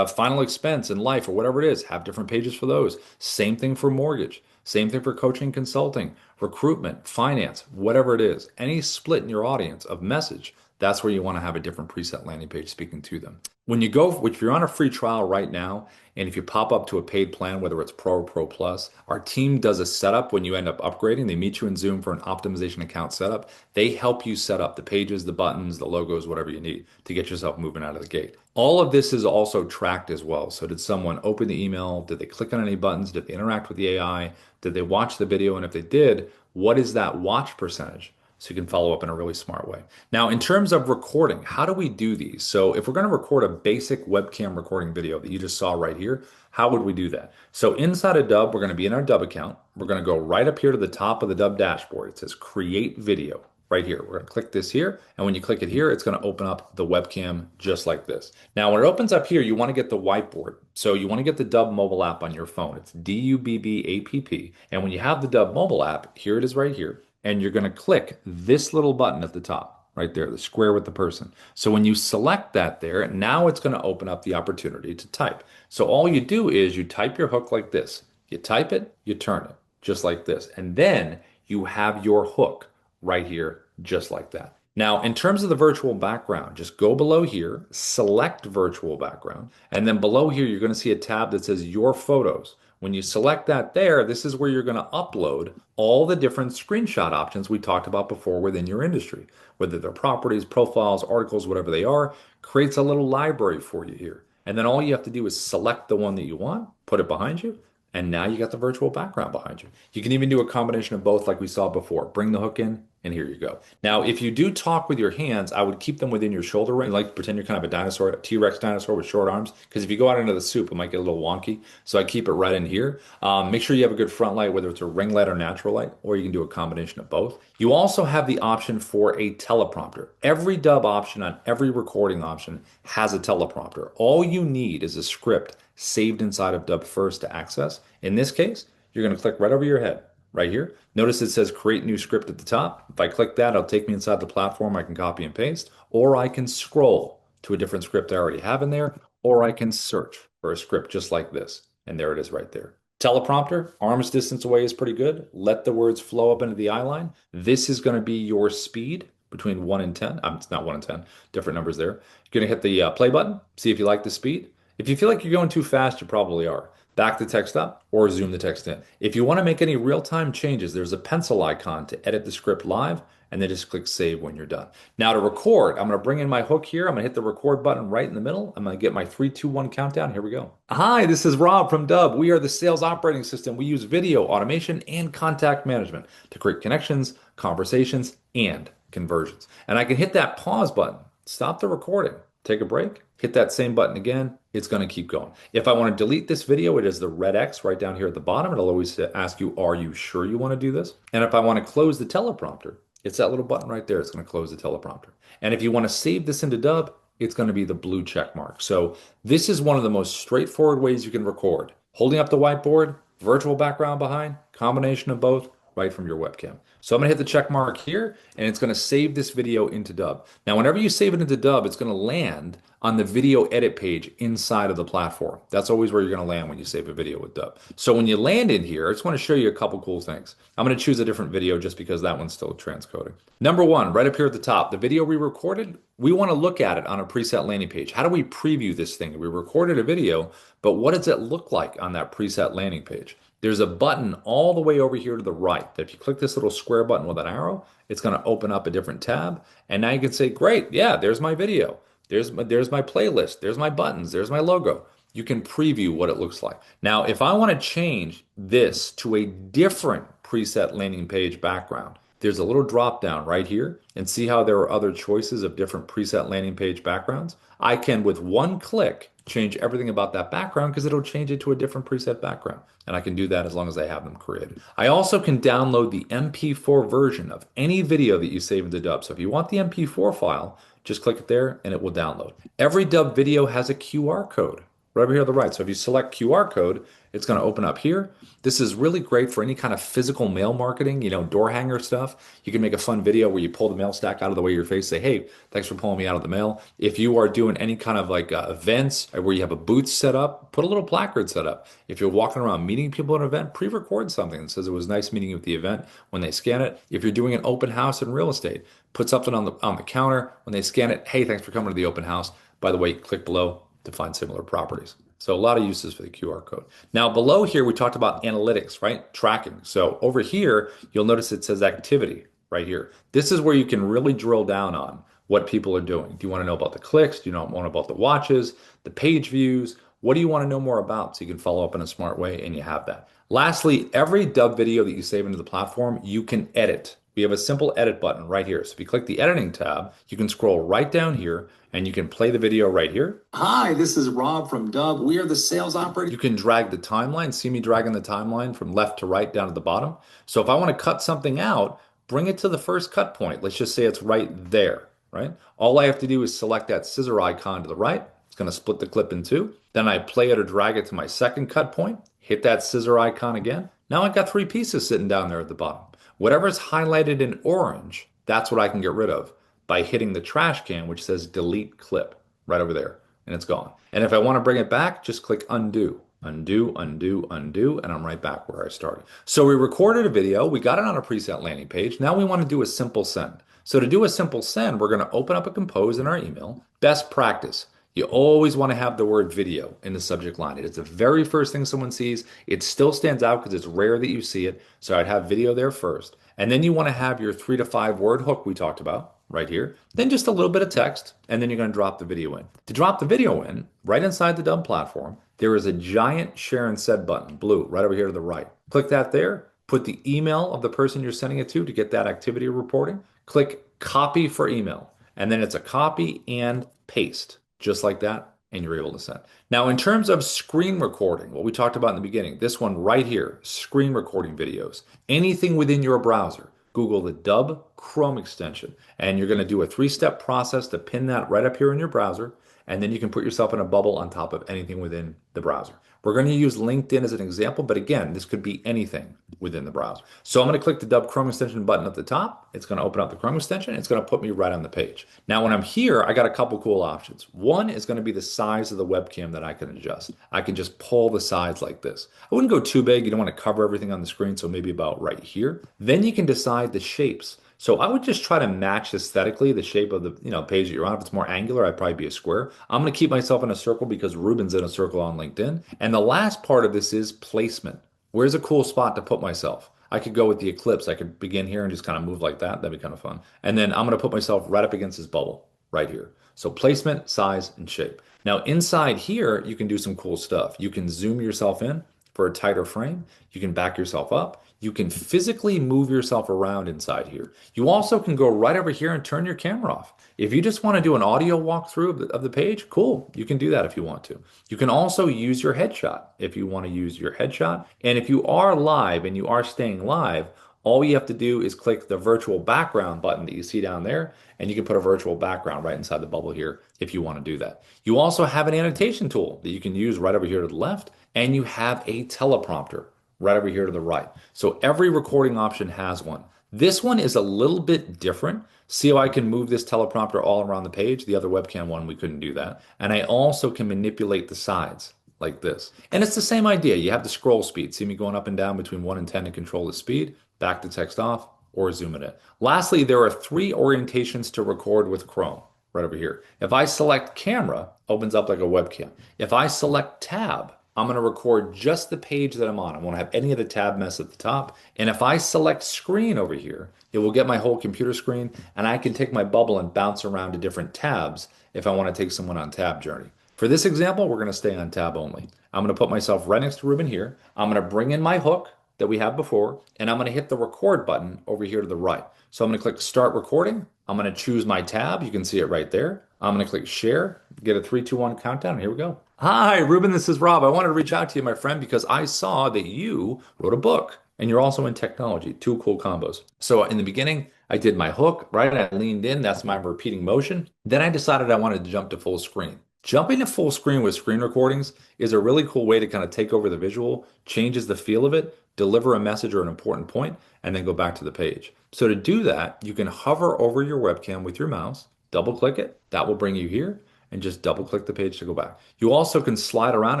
final expense in life or whatever it is, have different pages for those. Same thing for mortgage. Same thing for coaching, consulting, recruitment, finance, whatever it is. Any split in your audience of message, that's where you want to have a different preset landing page speaking to them. When you go, if you're on a free trial right now, and if you pop up to a paid plan, whether it's Pro or Pro Plus, our team does a setup when you end up upgrading. They meet you in Zoom for an optimization account setup. They help you set up the pages, the buttons, the logos, whatever you need to get yourself moving out of the gate. All of this is also tracked as well. So did someone open the email? Did they click on any buttons? Did they interact with the AI? Did they watch the video? And if they did, what is that watch percentage? So you can follow up in a really smart way. Now, in terms of recording, how do we do these? So if we're going to record a basic webcam recording video that you just saw right here, how would we do that? So inside of Dubb, we're going to be in our Dubb account. We're going to go right up here to the top of the Dubb dashboard. It says create video. right here. We're going to click this here. And when you click it here, it's going to open up the webcam just like this. Now, when it opens up here, you want to get the whiteboard. So you want to get the Dubb mobile app on your phone. It's Dubbapp. And when you have the Dubb mobile app, here it is right here. And you're going to click this little button at the top, right there, the square with the person. So when you select that there, now it's going to open up the opportunity to type. So all you do is you type your hook like this. You type it, you turn it, just like this. And then you have your hook right here, just like that. Now, in terms of the virtual background, just go below here, select virtual background, and then below here, you're going to see a tab that says your photos. When you select that there, this is where you're going to upload all the different screenshot options we talked about before within your industry, whether they're properties, profiles, articles, whatever they are, creates a little library for you here. And then all you have to do is select the one that you want, put it behind you, and now you got the virtual background behind you. You can even do a combination of both like we saw before. Bring the hook in, and here you go. Now, if you do talk with your hands, I would keep them within your shoulder range. Like pretend you're kind of a dinosaur, a T-Rex dinosaur with short arms, because if you go out into the soup, it might get a little wonky. So I keep it right in here. Make sure you have a good front light, whether it's a ring light or natural light, or you can do a combination of both. You also have the option for a teleprompter. Every Dubb option on every recording option has a teleprompter. All you need is a script saved inside of Dubb First to access. In this case, you're going to click right over your head, right here. Notice it says create new script at the top. If I click that, it'll take me inside the platform. I can copy and paste, or I can scroll to a different script I already have in there, or I can search for a script just like this. And there it is right there. Teleprompter, arm's distance away is pretty good. Let the words flow up into the eye line. This is going to be your speed between 1 and 10. It's not 1 and 10, different numbers there. You're going to hit the play button, see if you like the speed. If you feel like you're going too fast, you probably are. Back the text up or zoom the text in. If you want to make any real-time changes, there's a pencil icon to edit the script live, and then just click save when you're done. Now to record, I'm going to bring in my hook here. I'm going to hit the record button right in the middle. I'm going to get my 3, 2, 1 countdown. Here we go. Hi, this is Rob from Dubb. We are the sales operating system. We use video, automation, and contact management to create connections, conversations, and conversions. And I can hit that pause button, stop the recording, take a break, hit that same button again, it's going to keep going. If I want to delete this video, it is the red X right down here at the bottom. It'll always ask you, are you sure you want to do this? And if I want to close the teleprompter, it's that little button right there. It's going to close the teleprompter. And if you want to save this into Dubb, it's going to be the blue check mark. So this is one of the most straightforward ways you can record. Holding up the whiteboard, virtual background behind, combination of both, right from your webcam. So I'm going to hit the check mark here, and it's going to save this video into Dubb. Now, whenever you save it into Dubb, it's going to land on the video edit page inside of the platform. That's always where you're going to land when you save a video with Dubb. So when you land in here, I just want to show you a couple cool things. I'm going to choose a different video just because that one's still transcoding. Number one, right up here at the top, the video we recorded, we want to look at it on a preset landing page. How do we preview this thing? We recorded a video, but what does it look like on that preset landing page? There's a button all the way over here to the right that if you click this little square button with an arrow, it's going to open up a different tab. And now you can say, great, yeah, there's my video. There's my playlist. There's my buttons. There's my logo. You can preview what it looks like. Now, if I want to change this to a different preset landing page background, there's a little drop down right here, and see how there are other choices of different preset landing page backgrounds. I can, with one click, change everything about that background because it'll change it to a different preset background. And I can do that as long as I have them created. I also can download the MP4 version of any video that you save into Dubb. So if you want the MP4 file, just click it there and it will download. Every Dubb video has a QR code right over here on the right. So if you select QR code, it's going to open up here. This is really great for any kind of physical mail marketing, door hanger stuff. You can make a fun video where you pull the mail stack out of the way of your face, say, hey, thanks for pulling me out of the mail. If you are doing any kind of events where you have a booth set up, put a little placard set up. If you're walking around meeting people at an event, pre-record something that says it was nice meeting you at the event when they scan it. If you're doing an open house in real estate, put something on the counter when they scan it. Hey, thanks for coming to the open house. By the way, click below to find similar properties. So a lot of uses for the QR code. Now below here, we talked about analytics, right? Tracking. So over here, you'll notice it says activity right here. This is where you can really drill down on what people are doing. Do you want to know about the clicks? Do you want to know about the watches, the page views? What do you want to know more about? So you can follow up in a smart way and you have that. Lastly, every Dubb video that you save into the platform, you can edit. We have a simple edit button right here. So if you click the editing tab, you can scroll right down here and you can play the video right here. Hi, this is Rob from Dubb. We are the sales operator. You can drag the timeline. See me dragging the timeline from left to right down to the bottom. So if I want to cut something out, bring it to the first cut point. Let's just say it's right there, right? All I have to do is select that scissor icon to the right. It's going to split the clip in two. Then I play it or drag it to my second cut point, hit that scissor icon again. Now I've got three pieces sitting down there at the bottom. Whatever's highlighted in orange, that's what I can get rid of by hitting the trash can, which says delete clip right over there, and it's gone. And if I want to bring it back, just click undo. Undo, undo, undo, and I'm right back where I started. So we recorded a video, we got it on a preset landing page. Now we want to do a simple send. So to do a simple send, we're going to open up a compose in our email. Best practice. You always want to have the word video in the subject line. It's the very first thing someone sees. It still stands out because it's rare that you see it. So I'd have video there first. And then you want to have your 3 to 5 word hook we talked about right here. Then just a little bit of text, and then you're going to drop the video in. To drop the video in, right inside the Dubb platform, there is a giant share and send button, blue, right over here to the right. Click that there. Put the email of the person you're sending it to get that activity reporting. Click copy for email. And then it's a copy and paste, just like that, and you're able to send. Now, in terms of screen recording, what we talked about in the beginning, this one right here, screen recording videos, anything within your browser, Google the Dubb Chrome extension, and you're going to do a 3-step process to pin that right up here in your browser, and then you can put yourself in a bubble on top of anything within the browser. We're going to use LinkedIn as an example, but again, this could be anything within the browser. So I'm going to click the Dubb Chrome extension button at the top. It's going to open up the Chrome extension. It's going to put me right on the page. Now, when I'm here, I got a couple cool options. One is going to be the size of the webcam that I can adjust. I can just pull the sides like this. I wouldn't go too big. You don't want to cover everything on the screen, so maybe about right here. Then you can decide the shapes. So I would just try to match aesthetically the shape of the page that you're on. If it's more angular, I'd probably be a square. I'm going to keep myself in a circle because Ruben's in a circle on LinkedIn. And the last part of this is placement. Where's a cool spot to put myself? I could go with the ellipse. I could begin here and just kind of move like that. That'd be kind of fun. And then I'm going to put myself right up against this bubble right here. So placement, size, and shape. Now inside here, you can do some cool stuff. You can zoom yourself in for a tighter frame. You can back yourself up. You can physically move yourself around inside here. You also can go right over here and turn your camera off. If you just want to do an audio walkthrough of the page, cool. You can do that if you want to. You can also use your headshot if you want to use your headshot. And if you are live and you are staying live, all you have to do is click the virtual background button that you see down there, and you can put a virtual background right inside the bubble here if you want to do that. You also have an annotation tool that you can use right over here to the left, and you have a teleprompter right over here to the right. So every recording option has one. This one is a little bit different. See how I can move this teleprompter all around the page? The other webcam one, we couldn't do that. And I also can manipulate the sides like this. And it's the same idea. You have the scroll speed. See me going up and down between 1 and 10 to control the speed, back the text off, or zoom it in. Lastly, there are 3 orientations to record with Chrome right over here. If I select camera, opens up like a webcam. If I select tab, I'm going to record just the page that I'm on. I won't have any of the tab mess at the top. And if I select screen over here, it will get my whole computer screen, and I can take my bubble and bounce around to different tabs if I want to take someone on tab journey. For this example, we're going to stay on tab only. I'm going to put myself right next to Ruben here. I'm going to bring in my hook that we have before, and I'm going to hit the record button over here to the right. So I'm going to click start recording. I'm going to choose my tab. You can see it right there. I'm going to click share, get a 3, 2, 1 countdown. Here we go. Hi, Ruben, this is Rob. I wanted to reach out to you, my friend, because I saw that you wrote a book and you're also in technology. 2 cool combos. So in the beginning, I did my hook, right? I leaned in. That's my repeating motion. Then I decided I wanted to jump to full screen. Jumping to full screen with screen recordings is a really cool way to kind of take over the visual, changes the feel of it, deliver a message or an important point, and then go back to the page. So to do that, you can hover over your webcam with your mouse, double click it. That will bring you here, and just double click the page to go back. You also can slide around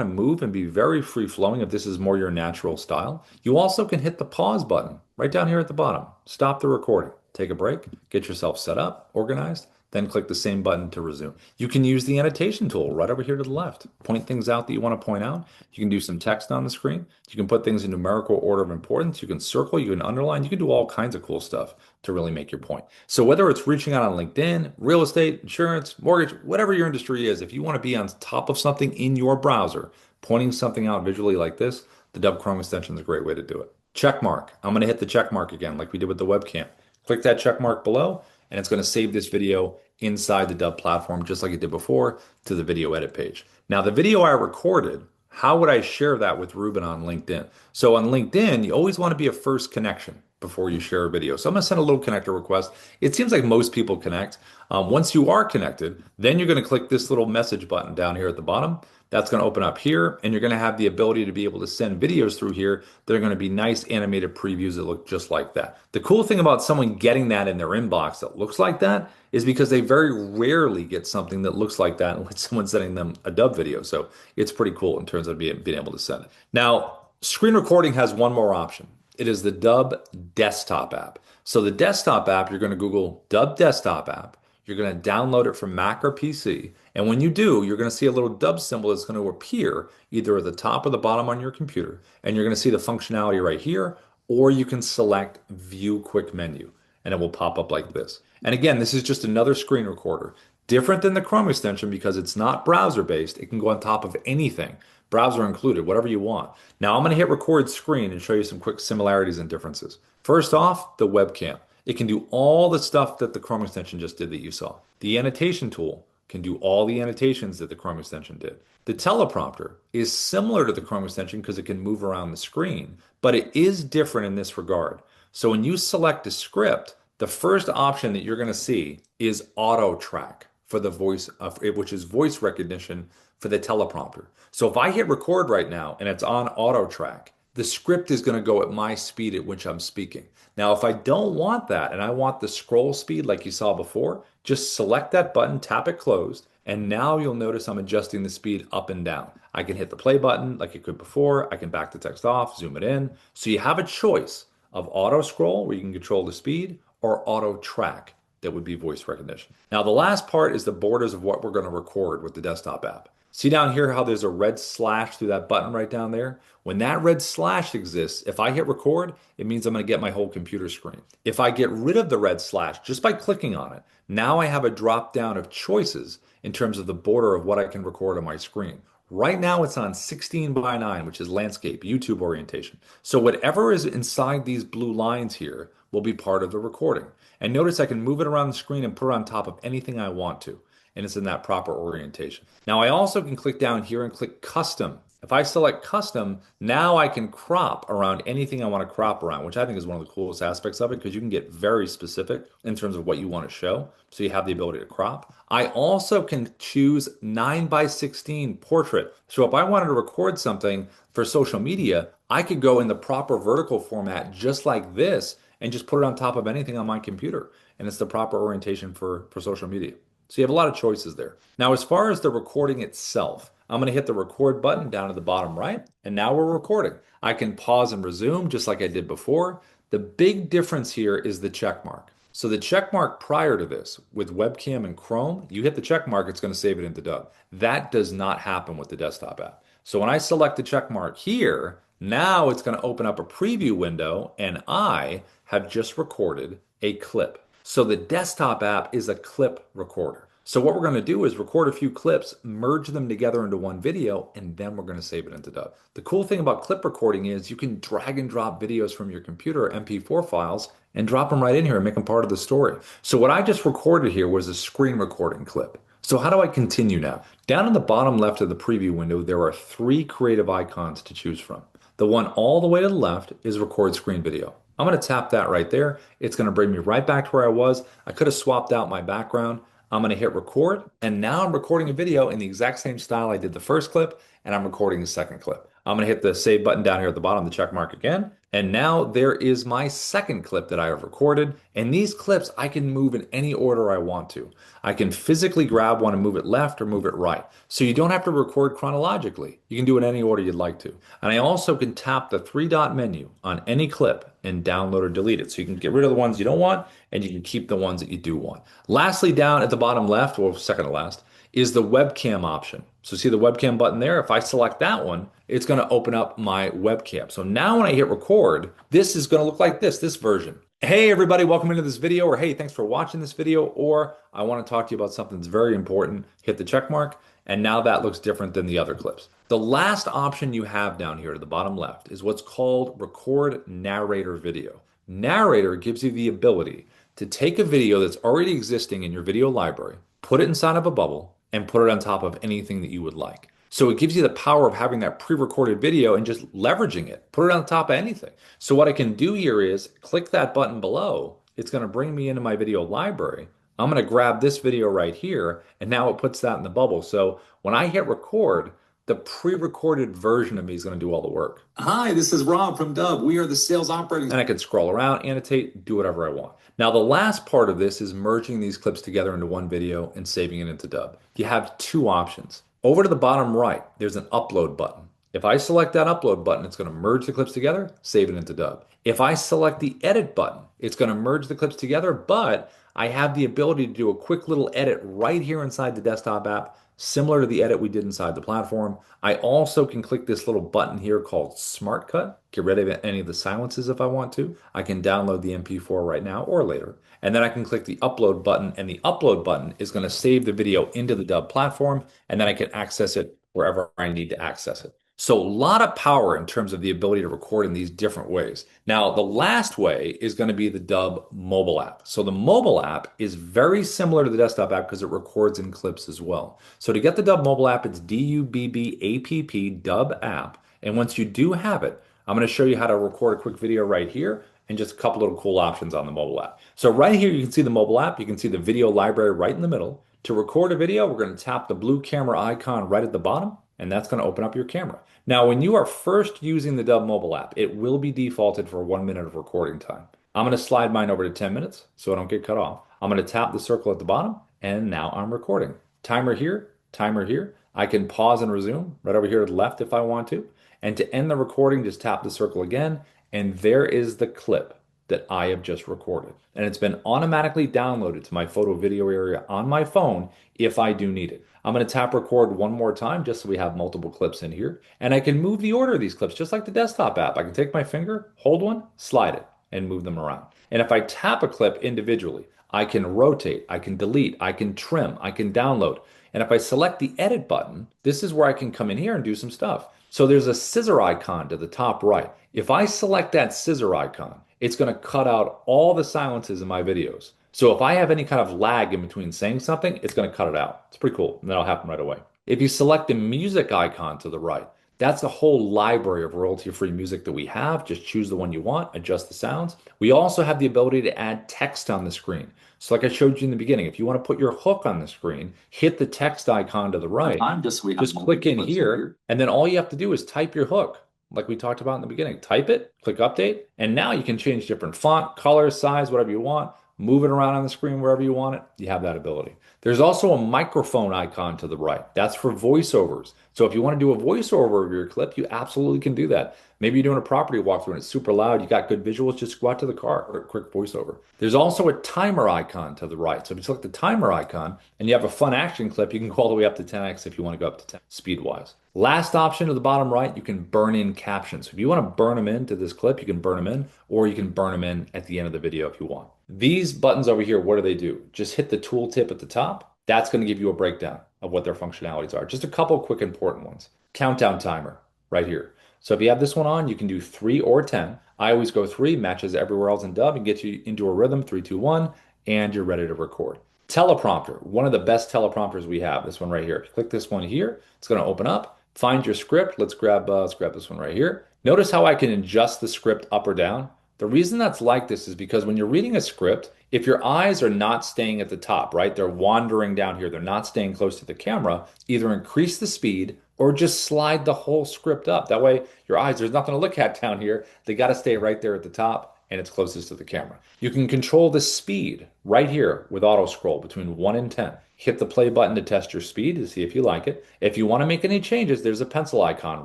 and move and be very free flowing if this is more your natural style. You also can hit the pause button right down here at the bottom. Stop the recording, take a break, get yourself set up, organized, then click the same button to resume. You can use the annotation tool right over here to the left. Point things out that you want to point out. You can do some text on the screen. You can put things in numerical order of importance. You can circle, you can underline, you can do all kinds of cool stuff to really make your point. So whether it's reaching out on LinkedIn, real estate, insurance, mortgage, whatever your industry is, if you want to be on top of something in your browser, pointing something out visually like this, the Dubb Chrome extension is a great way to do it. Check mark. I'm going to hit the check mark again like we did with the webcam. Click that check mark below, and it's going to save this video inside the Dubb platform, just like it did before, to the video edit page. Now, the video I recorded, how would I share that with Ruben on LinkedIn? So on LinkedIn, you always want to be a first connection. before you share a video. So I'm going to send a little connector request. It seems like most people connect. Once you are connected, then you're going to click this little message button down here at the bottom. That's going to open up here, and you're going to have the ability to be able to send videos through here. They're going to be nice animated previews that look just like that. The cool thing about someone getting that in their inbox that looks like that is because they very rarely get something that looks like that unless someone's sending them a Dubb video. So it's pretty cool in terms of being able to send it. Now, screen recording has one more option. It is the Dubb desktop app. So the desktop app, you're going to Google Dubb desktop app. You're going to download it from Mac or PC. And when you do, you're going to see a little Dubb symbol that's going to appear either at the top or the bottom on your computer. And you're going to see the functionality right here, or you can select View Quick Menu, and it will pop up like this. And again, this is just another screen recorder. Different than the Chrome extension because it's not browser-based. It can go on top of anything, browser included, whatever you want. Now I'm going to hit record screen and show you some quick similarities and differences. First off, the webcam. It can do all the stuff that the Chrome extension just did that you saw. The annotation tool can do all the annotations that the Chrome extension did. The teleprompter is similar to the Chrome extension because it can move around the screen, but it is different in this regard. So when you select a script, the first option that you're going to see is auto track for the voice, which is voice recognition for the teleprompter. So if I hit record right now and it's on auto track, the script is going to go at my speed at which I'm speaking. Now, if I don't want that and I want the scroll speed like you saw before, just select that button, tap it closed, and now you'll notice I'm adjusting the speed up and down. I can hit the play button like you could before. I can back the text off, zoom it in. So you have a choice of auto scroll where you can control the speed or auto track that would be voice recognition. Now, the last part is the borders of what we're going to record with the desktop app. See down here how there's a red slash through that button right down there? When that red slash exists, if I hit record, it means I'm going to get my whole computer screen. If I get rid of the red slash just by clicking on it, now I have a drop down of choices in terms of the border of what I can record on my screen. Right now it's on 16 by 9, which is landscape, YouTube orientation. So whatever is inside these blue lines here will be part of the recording. And notice I can move it around the screen and put it on top of anything I want to. And it's in that proper orientation. Now I also can click down here and click custom. If I select custom, now I can crop around anything I want to crop around, which I think is one of the coolest aspects of it because you can get very specific in terms of what you want to show. So you have the ability to crop. I also can choose 9 by 16 portrait. So if I wanted to record something for social media, I could go in the proper vertical format just like this and just put it on top of anything on my computer. And it's the proper orientation for social media. So you have a lot of choices there. Now, as far as the recording itself, I'm going to hit the record button down at the bottom right, and now we're recording. I can pause and resume just like I did before. The big difference here is the check mark. So the check mark prior to this with webcam and Chrome, you hit the check mark, it's going to save it into Dubb. That does not happen with the desktop app. So when I select the check mark here, now it's going to open up a preview window, and I have just recorded a clip. So the desktop app is a clip recorder. So what we're going to do is record a few clips, merge them together into one video, and then we're going to save it into Dubb. The cool thing about clip recording is you can drag and drop videos from your computer, MP4 files, and drop them right in here and make them part of the story. So what I just recorded here was a screen recording clip. So how do I continue now? Down in the bottom left of the preview window, there are 3 creative icons to choose from. The one all the way to the left is record screen video. I'm going to tap that right there. It's going to bring me right back to where I was. I could have swapped out my background. I'm going to hit record, and now I'm recording a video in the exact same style I did the first clip, and I'm recording the second clip. I'm going to hit the save button down here at the bottom, the check mark again, and now there is my second clip that I have recorded, and these clips I can move in any order I want to. I can physically grab one and move it left or move it right. So you don't have to record chronologically. You can do it in any order you'd like to. And I also can tap the 3-dot menu on any clip and download or delete it. So you can get rid of the ones you don't want and you can keep the ones that you do want. Lastly, down at the bottom left, or second to last, is the webcam option. So see the webcam button there? If I select that one, it's going to open up my webcam. So now when I hit record, this is going to look like this version. Hey everybody, welcome into this video, or hey, thanks for watching this video, or I want to talk to you about something that's very important. Hit the check mark, and now that looks different than the other clips. The last option you have down here to the bottom left is what's called Record Narrator Video. Narrator gives you the ability to take a video that's already existing in your video library, put it inside of a bubble, and put it on top of anything that you would like. So it gives you the power of having that pre-recorded video and just leveraging it. Put it on top of anything. So what I can do here is click that button below. It's going to bring me into my video library. I'm going to grab this video right here, and now it puts that in the bubble. So when I hit record, the pre-recorded version of me is going to do all the work. Hi, this is Rob from Dubb. We are the sales operating. And I can scroll around, annotate, do whatever I want. Now, the last part of this is merging these clips together into one video and saving it into Dubb. You have two options. Over to the bottom right, there's an upload button. If I select that upload button, it's going to merge the clips together, save it into Dubb. If I select the edit button, it's going to merge the clips together, but I have the ability to do a quick little edit right here inside the desktop app, similar to the edit we did inside the platform. I also can click this little button here called Smart Cut, get rid of any of the silences if I want to. I can download the MP4 right now or later. And then I can click the upload button, and the upload button is going to save the video into the Dubb platform, and then I can access it wherever I need to access it. So a lot of power in terms of the ability to record in these different ways. Now, the last way is going to be the Dubb mobile app. So the mobile app is very similar to the desktop app because it records in clips as well. So to get the Dubb mobile app, it's D-U-B-B-A-P-P, Dubb app. And once you do have it, I'm going to show you how to record a quick video right here and just a couple little cool options on the mobile app. So right here, you can see the mobile app. You can see the video library right in the middle. To record a video, we're going to tap the blue camera icon right at the bottom, and that's going to open up your camera. Now, when you are first using the Dubb mobile app, it will be defaulted for 1 minute of recording time. I'm going to slide mine over to 10 minutes so I don't get cut off. I'm going to tap the circle at the bottom, and now I'm recording. Timer here, timer here. I can pause and resume right over here to the left if I want to. And to end the recording, just tap the circle again, and there is the clip that I have just recorded. And it's been automatically downloaded to my photo video area on my phone if I do need it. I'm going to tap record one more time just so we have multiple clips in here. And I can move the order of these clips just like the desktop app. I can take my finger, hold one, slide it, and move them around. And if I tap a clip individually, I can rotate, I can delete, I can trim, I can download. And if I select the edit button, this is where I can come in here and do some stuff. So there's a scissor icon to the top right. If I select that scissor icon, it's going to cut out all the silences in my videos. So if I have any kind of lag in between saying something, it's going to cut it out. It's pretty cool, and that'll happen right away. If you select the music icon to the right, that's a whole library of royalty-free music that we have. Just choose the one you want, adjust the sounds. We also have the ability to add text on the screen. So like I showed you in the beginning, if you want to put your hook on the screen, hit the text icon to the right. Just click in here, and then all you have to do is type your hook, like we talked about in the beginning. Type it, click update, and now you can change different font, color, size, whatever you want. Move it around on the screen wherever you want it. You have that ability. There's also a microphone icon to the right. That's for voiceovers. So if you want to do a voiceover of your clip, you absolutely can do that. Maybe you're doing a property walkthrough and it's super loud. You got good visuals, just go out to the car or a quick voiceover. There's also a timer icon to the right. So if you select the timer icon and you have a fun action clip, you can go all the way up to 10x if you want to go up to 10 speed-wise. Last option to the bottom right, you can burn in captions. So if you want to burn them into this clip, you can burn them in, or you can burn them in at the end of the video if you want. These buttons over here, what do? Just hit the tooltip at the top. That's going to give you a breakdown of what their functionalities are. Just a couple quick important ones. Countdown timer right here. So if you have this one on, you can do 3 or 10. I always go 3, matches everywhere else in Dubb, and gets you into a rhythm, 3, 2, 1, and you're ready to record. Teleprompter, one of the best teleprompters we have, this one right here. If you click this one here, it's going to open up. Find your script. Let's grab this one right here. Notice how I can adjust the script up or down. The reason that's like this is because when you're reading a script, if your eyes are not staying at the top, right, they're wandering down here, they're not staying close to the camera, either increase the speed or just slide the whole script up. That way, your eyes, there's nothing to look at down here. They got to stay right there at the top and it's closest to the camera. You can control the speed right here with auto scroll between 1 and 10. Hit the play button to test your speed to see if you like it. If you want to make any changes, there's a pencil icon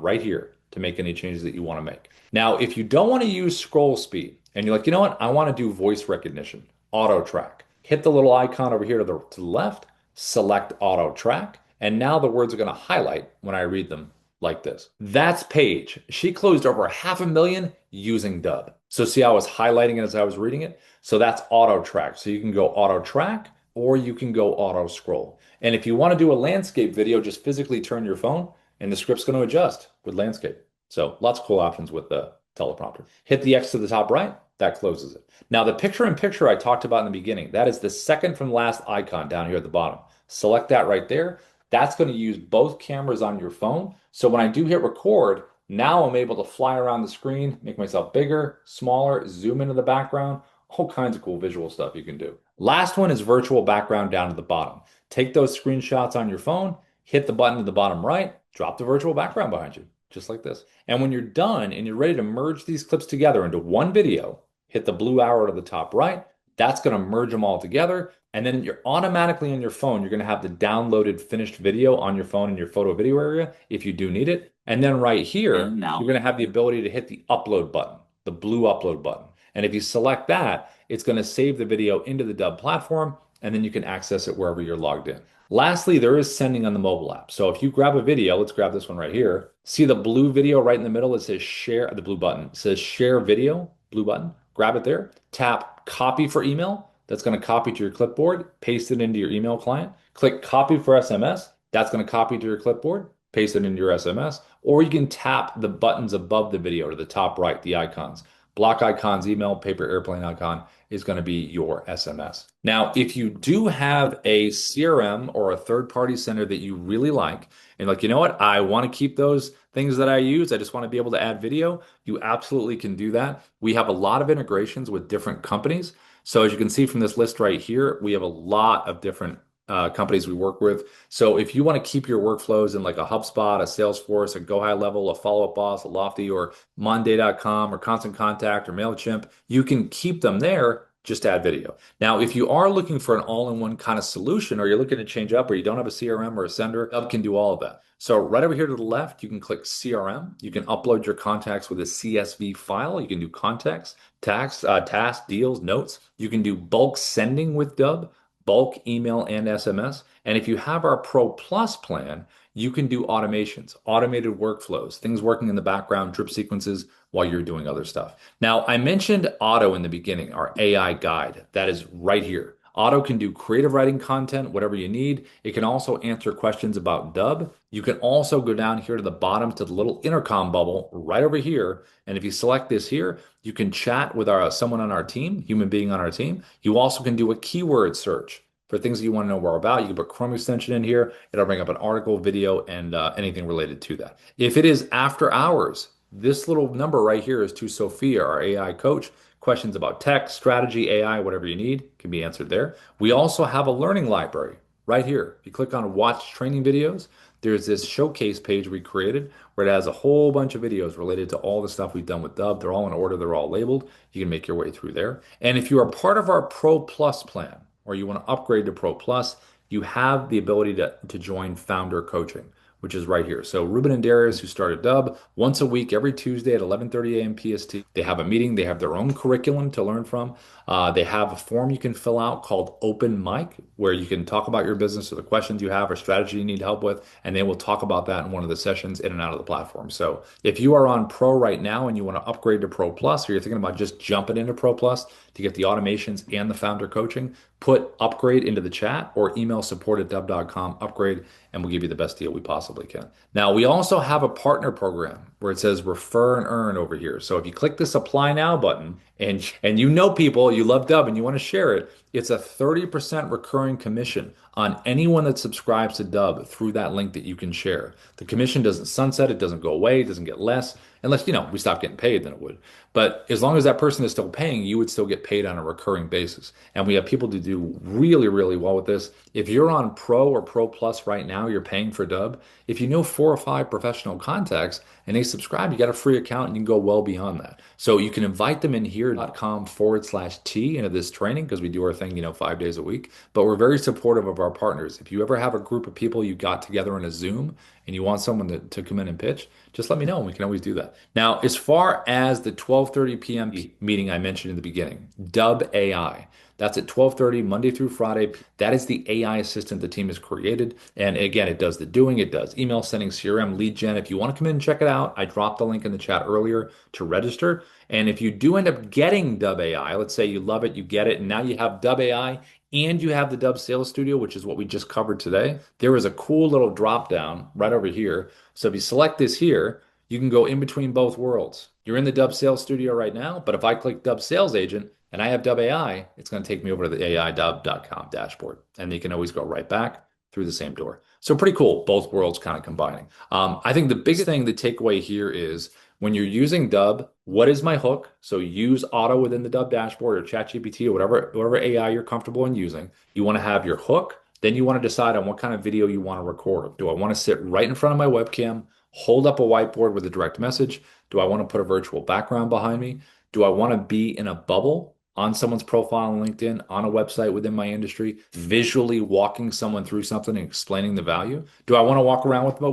right here to make any changes that you want to make. Now, if you don't want to use scroll speed and you're like, you know what, I want to do voice recognition, auto track. Hit the little icon over here to the left, select auto track, and now the words are going to highlight when I read them like this. That's Paige. She closed over 500,000 using Dubb. So see how I was highlighting it as I was reading it? So that's auto track. So you can go auto track or you can go auto scroll. And if you want to do a landscape video, just physically turn your phone and the script's going to adjust with landscape. So lots of cool options with the teleprompter. Hit the X to the top right, that closes it. Now the picture-in-picture I talked about in the beginning, that is the second from last icon down here at the bottom. Select that right there. that's going to use both cameras on your phone. So when I do hit record, now I'm able to fly around the screen, make myself bigger, smaller, zoom into the background, all kinds of cool visual stuff you can do. Last one is virtual background down at the bottom. Take those screenshots on your phone, hit the button at the bottom right, drop the virtual background behind you, just like this. And when you're done and you're ready to merge these clips together into one video, hit the blue arrow to the top right. That's going to merge them all together. And then you're automatically on your phone, you're going to have the downloaded finished video on your phone in your photo video area if you do need it. And then right here, you're going to have the ability to hit the upload button, the blue upload button. And if you select that, it's going to save the video into the Dubb platform, and then you can access it wherever you're logged in. Lastly, there is sending on the mobile app. So if you grab a video, let's grab this one right here. See the blue video right in the middle? It says share, the blue button. It says share video, blue button. Grab it there. Tap copy for email. That's going to copy to your clipboard, paste it into your email client. Click copy for SMS. That's going to copy to your clipboard, paste it into your SMS. Or you can tap the buttons above the video to the top right, the icons. Block icons, email, paper airplane icon is going to be your SMS. Now, if you do have a CRM or a third-party center that you really like, and like, you know what, I want to keep those things that I use, I just want to be able to add video, you absolutely can do that. We have a lot of integrations with different companies. So as you can see from this list right here, we have a lot of different companies we work with. So if you want to keep your workflows in like a HubSpot, a Salesforce, a Go High Level, a Follow Up Boss, a Lofty, or Monday.com, or Constant Contact, or MailChimp, you can keep them there. Just add video. Now, if you are looking for an all-in-one kind of solution, or you're looking to change up, or you don't have a CRM or a sender, Dubb can do all of that. So right over here to the left, you can click CRM. You can upload your contacts with a CSV file. You can do contacts, tasks, deals, notes. You can do bulk sending with Dubb, bulk email and SMS. And if you have our Pro Plus plan, you can do automations, automated workflows, things working in the background, drip sequences while you're doing other stuff. Now, I mentioned Auto in the beginning, our AI guide. That is right here. Auto can do creative writing content, whatever you need. It can also answer questions about Dubb. You can also go down here to the bottom to the little intercom bubble right over here. And if you select this here, you can chat with someone on our team, human being on our team. You also can do a keyword search for things that you want to know more about. You can put Chrome extension in here. It'll bring up an article, video, and anything related to that. If it is after hours, this little number right here is to Sophia, our AI coach. Questions about tech, strategy, AI, whatever you need can be answered there. We also have a learning library right here. If you click on watch training videos, there's this showcase page we created where it has a whole bunch of videos related to all the stuff we've done with Dubb. They're all in order, they're all labeled. You can make your way through there. And if you are part of our Pro Plus plan, or you want to upgrade to Pro Plus, you have the ability to join founder coaching, which is right here. So Ruben and Darius, who started Dubb, once a week, every Tuesday at 11:30 a.m. PST, they have a meeting. They have their own curriculum to learn from. They have a form you can fill out called Open Mic, where you can talk about your business or the questions you have or strategy you need help with, and they will talk about that in one of the sessions in and out of the platform. So if you are on Pro right now and you want to upgrade to Pro Plus, or you're thinking about just jumping into Pro Plus to get the automations and the founder coaching, put upgrade into the chat or email support@dubb.com, upgrade, and we'll give you the best deal we possibly can. Now, we also have a partner program where it says refer and earn over here. So if you click this apply now button and you know people, you love Dubb and you want to share it, it's a 30% recurring commission on anyone that subscribes to Dubb through that link that you can share. The commission doesn't sunset, it doesn't go away, it doesn't get less. Unless, we stop getting paid, then it would. But as long as that person is still paying, you would still get paid on a recurring basis. And we have people to do really, really well with this. If you're on Pro or Pro Plus right now, you're paying for Dubb. If you know 4 or 5 professional contacts and they subscribe, you got a free account and you can go well beyond that. So you can invite them in here.com/T into this training because we do our thing, 5 days a week. But we're very supportive of our partners. If you ever have a group of people you got together in a Zoom and you want someone to come in and pitch, just let me know and we can always do that. Now, as far as the 12:30 p.m. meeting I mentioned in the beginning, Dubb AI. That's at 12:30 Monday through Friday. That is the AI assistant the team has created. And again, it does the doing, it does email sending, CRM, lead gen. If you want to come in and check it out, I dropped the link in the chat earlier to register. And if you do end up getting Dubb AI, let's say you love it, you get it, and now you have Dubb AI and you have the Dubb Sales Studio, which is what we just covered today, there is a cool little drop down right over here. So if you select this here, you can go in between both worlds. You're in the Dubb Sales Studio right now, but if I click Dubb Sales Agent and I have Dubb AI, it's going to take me over to the AI.dubb.com dashboard. And you can always go right back through the same door. So pretty cool, both worlds kind of combining. I think the biggest thing, the takeaway here is when you're using Dubb, what is my hook? So use Auto within the Dubb dashboard or ChatGPT or whatever AI you're comfortable in using. You want to have your hook. Then you want to decide on what kind of video you want to record. Do I want to sit right in front of my webcam, hold up a whiteboard with a direct message? Do I want to put a virtual background behind me? Do I want to be in a bubble on someone's profile on LinkedIn, on a website within my industry, visually walking someone through something and explaining the value? Do I want to walk around with my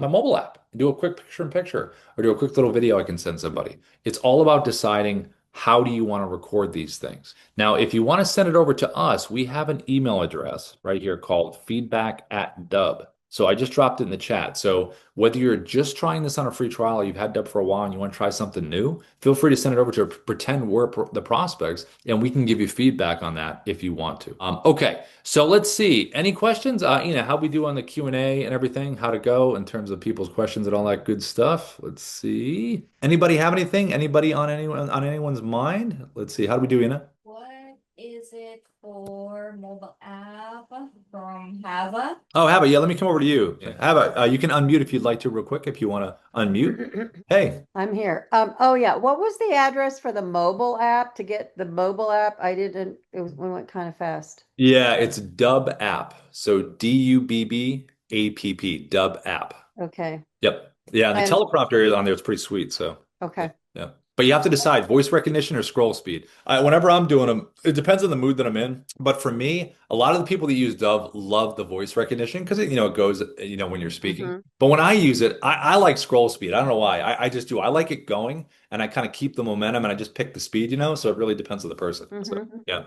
mobile app and do a quick picture in picture or do a quick little video I can send somebody? It's all about deciding how do you want to record these things. Now, if you want to send it over to us, we have an email address right here called feedback@Dubb. So I just dropped it in the chat. So whether you're just trying this on a free trial or you've had Dubb for a while and you want to try something new, feel free to send it over to pretend we're the prospects and we can give you feedback on that if you want to. Okay, so let's see. Any questions? How we do on the Q&A and everything, how to go in terms of people's questions and all that good stuff. Let's see. Anybody have anything? Anybody on anyone's mind? Let's see. How do we do, Ina? What is it for mobile app from Hava? Oh, Hava, yeah, let me come over to you. Yeah. Hava, you can unmute if you'd like to real quick, if you want to unmute. Hey. I'm here. Oh yeah, what was the address for the mobile app to get the mobile app? We went kind of fast. Yeah, it's Dubb app. So Dubb, Dubb app. Okay. Yep. Yeah, the And teleprompter is on there. It's pretty sweet. So okay. yeah. But you have to decide voice recognition or scroll speed. Whenever I'm doing them, it depends on the mood that I'm in. But for me, a lot of the people that use Dubb love the voice recognition because it goes, when you're speaking. Mhm. But when I use it, I like scroll speed. I don't know why. I just do. I like it going and I kind of keep the momentum and I just pick the speed, so it really depends on the person. So Mhm. yeah.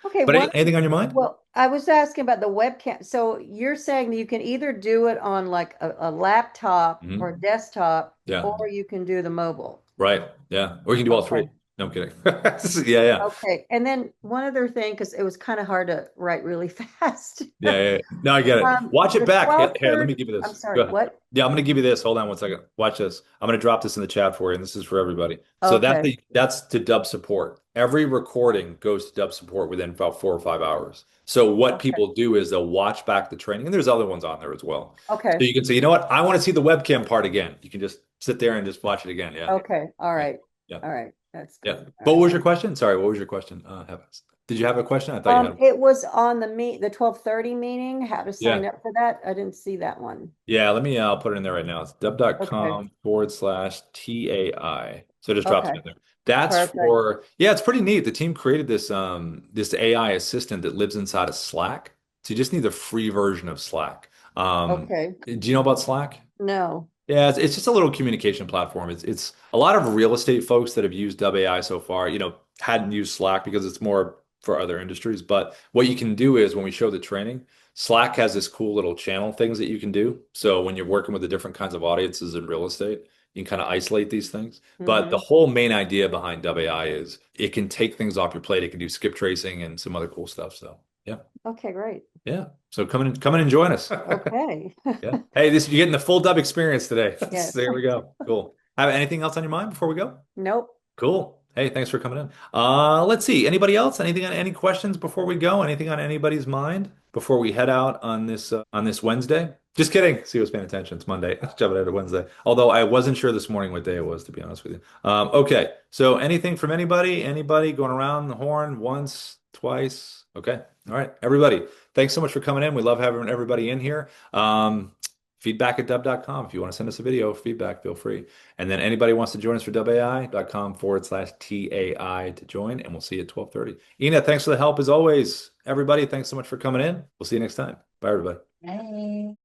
Okay, But anything on your mind? well, I was asking about the webcam. So you're saying that you can either do it on like a laptop Mhm. or desktop, Yeah. or you can do the mobile. Right. Yeah. Or you can do all three. Okay. No, I'm kidding. Yeah. Okay. And then one other thing, because it was kind of hard to write really fast. Yeah. No, I get it. Watch it The back. Here, let me 12:30 give you I'm this. sorry, Go ahead. what? Yeah, I'm going to give you this. Hold on one second. Watch this. I'm going to drop this in the chat for you, and this is for everybody. So Okay. that's to Dubb support. Every recording goes to Dubb support within about 4 or 5 hours. So what Okay. people do is they'll watch back the training, and there's other ones on there as well. So Okay. you can say, you know what? I want to see the webcam part again. You can just sit there and just watch it again. Yeah. Okay. All right. Yeah. All right. That's Yeah. good. All What right. was your question? Sorry, what was your question? Did you have a question? I thought you had. It was on the 12:30 meeting, how to sign Yeah. up for that. I didn't see that one. Yeah, I'll put it in there right now. It's Okay. dubb.com/TAI. So it just drops it Okay. in there. That's Perfect. it's pretty neat. The team created this AI assistant that lives inside of Slack. So you just need the free version of Slack. Okay. Do you know about Slack? No. Yeah, it's just a little communication platform. It's a lot of real estate folks that have used Dubb AI so far, hadn't used Slack because it's more for other industries. But what you can do is when we show the training, Slack has this cool little channel things that you can do. So when you're working with the different kinds of audiences in real estate, you can kind of isolate these things. But the Mhm. whole main idea behind Dubb AI is it can take things off your plate. It can do skip tracing and some other cool stuff. So yeah. Okay, great. Yeah. So come in and join us. Okay. Yeah. Hey, you're getting the full Dubb experience today. Yes. There we go. Cool. Have anything else on your mind before we go? Nope. Cool. Hey, thanks for coming in. Let's see. Anybody else? Any questions before we go? Anything on anybody's mind before we head out on this Wednesday? Just kidding. See who's paying attention. It's Monday. Jumping out of Wednesday. Although I wasn't sure this morning what day it was, to be honest with you. Okay. So anything from anybody? Anybody going around the horn once, twice? Okay. All right. Everybody, thanks so much for coming in. We love having everybody in here. Feedback@dubb.com. If you want to send us a video feedback, feel free. And then anybody wants to join us for dubbai.com/TAI to join, and we'll see you at 12:30. Ina, thanks for the help as always. Everybody, thanks so much for coming in. We'll see you next time. Bye, everybody. Bye.